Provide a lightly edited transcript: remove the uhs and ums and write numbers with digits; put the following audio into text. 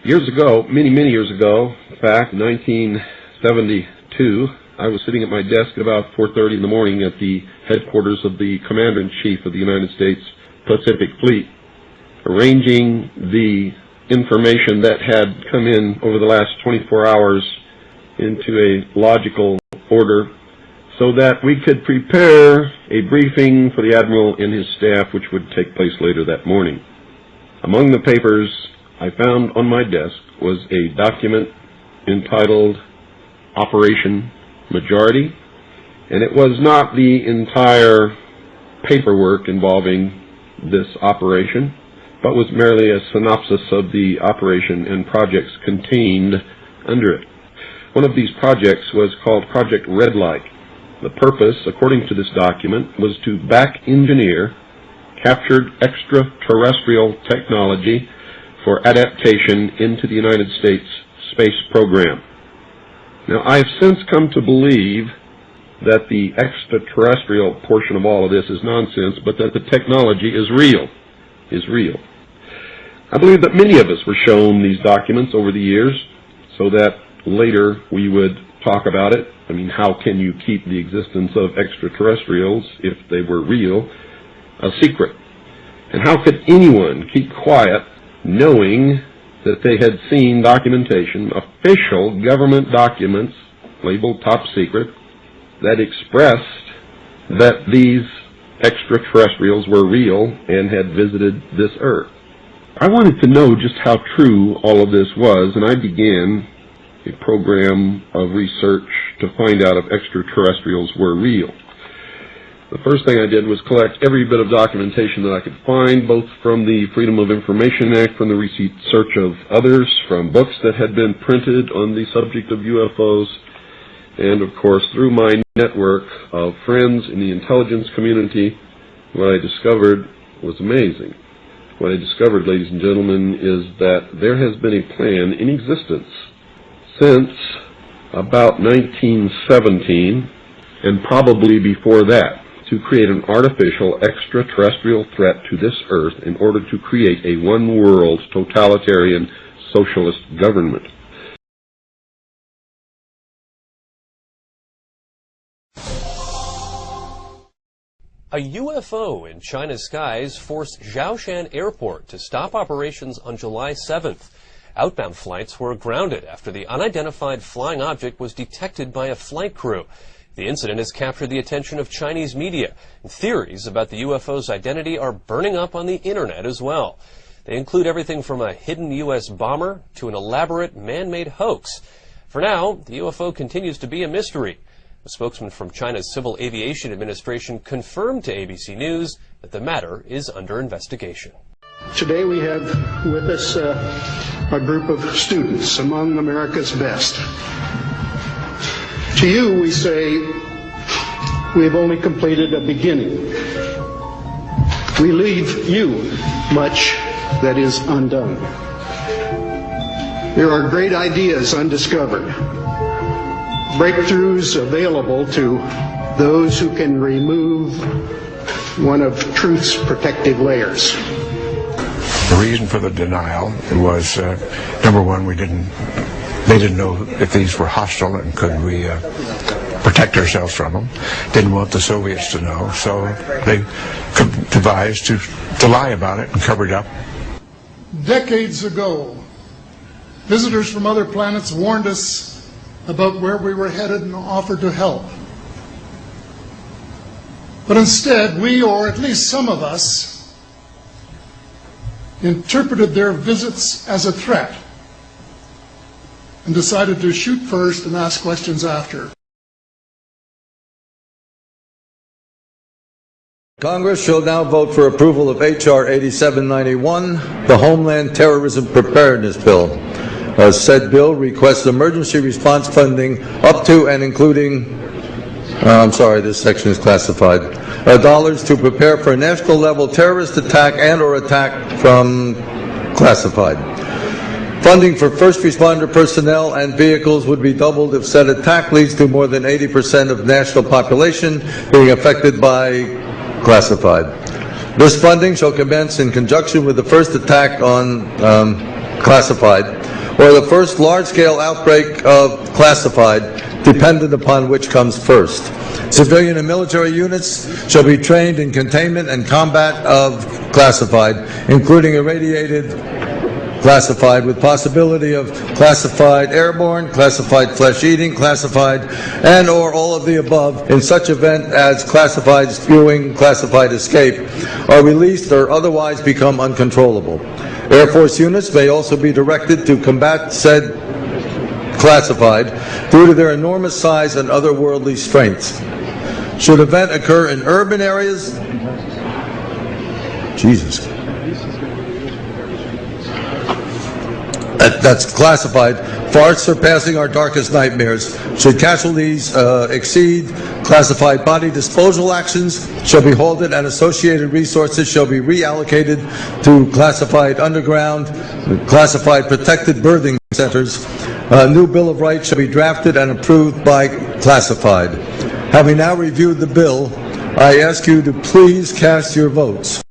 Years ago, many years ago, in fact, 1972, I was sitting at my desk at about 4:30 in the morning at the headquarters of the Commander-in-Chief of the United States Pacific Fleet, arranging the information that had come in over the last 24 hours into a logical order so that we could prepare a briefing for the Admiral and his staff, which would take place later that morning. Among the papers I found on my desk was a document entitled Operation Majority, and it was not the entire paperwork involving this operation, but was merely a synopsis of the operation and projects contained under it. One of these projects was called Project Red Light. The purpose, according to this document, was to back-engineer captured extraterrestrial technology for adaptation into the United States space program. Now, I have since come to believe that the extraterrestrial portion of all of this is nonsense, but that the technology is real. I believe that many of us were shown these documents over the years so that later we would talk about it. I mean, how can you keep the existence of extraterrestrials, if they were real, a secret? And how could anyone keep quiet knowing that they had seen documentation, official government documents labeled top secret, that expressed that these extraterrestrials were real and had visited this earth? I wanted to know just how true all of this was, and I began a program of research to find out if extraterrestrials were real. The first thing I did was collect every bit of documentation that I could find, both from the Freedom of Information Act, from the research of others, from books that had been printed on the subject of UFOs, and of course through my network of friends in the intelligence community. What I discovered was amazing. What I discovered, ladies and gentlemen, is that there has been a plan in existence since about 1917, and probably before that, to create an artificial extraterrestrial threat to this earth in order to create a one-world totalitarian socialist government. A UFO in China's skies forced Zhoushan Airport to stop operations on July 7th. Outbound flights were grounded after the unidentified flying object was detected by a flight crew. The incident has captured the attention of Chinese media, and theories about the UFO's identity are burning up on the internet as well. They include everything from a hidden U.S. bomber to an elaborate man-made hoax. For now, the UFO continues to be a mystery. A spokesman from China's Civil Aviation Administration confirmed to ABC News that the matter is under investigation. Today we have with us a group of students among America's best. To you we say, we have only completed a beginning. We leave you much that is undone. There are great ideas undiscovered, breakthroughs available to those who can remove one of truth's protective layers. The reason for the denial was, number one, they didn't know if these were hostile and could we protect ourselves from them. Didn't want the Soviets to know, so they devised to lie about it and cover it up. Decades ago, visitors from other planets warned us about where we were headed and offered to help. But instead, we, or at least some of us, interpreted their visits as a threat and decided to shoot first and ask questions after. Congress shall now vote for approval of H.R. 8791, the Homeland Terrorism Preparedness Bill. Said bill requests emergency response funding up to and including, this section is classified, dollars to prepare for a national level terrorist attack and or attack from classified. Funding for first responder personnel and vehicles would be doubled if said attack leads to more than 80% of national population being affected by classified. This funding shall commence in conjunction with the first attack on classified, or the first large-scale outbreak of classified, dependent upon which comes first. Civilian and military units shall be trained in containment and combat of classified, including irradiated classified, with possibility of classified airborne, classified flesh-eating, classified, and or all of the above, in such event as classified spewing, classified escape, are released or otherwise become uncontrollable. Air Force units may also be directed to combat said classified due to their enormous size and otherworldly strengths. Should event occur in urban areas, Jesus, that's classified, far surpassing our darkest nightmares. Should casualties exceed, classified body disposal actions shall be halted and associated resources shall be reallocated to classified underground, classified protected birthing centers. A new Bill of Rights shall be drafted and approved by classified. Having now reviewed the bill, I ask you to please cast your votes.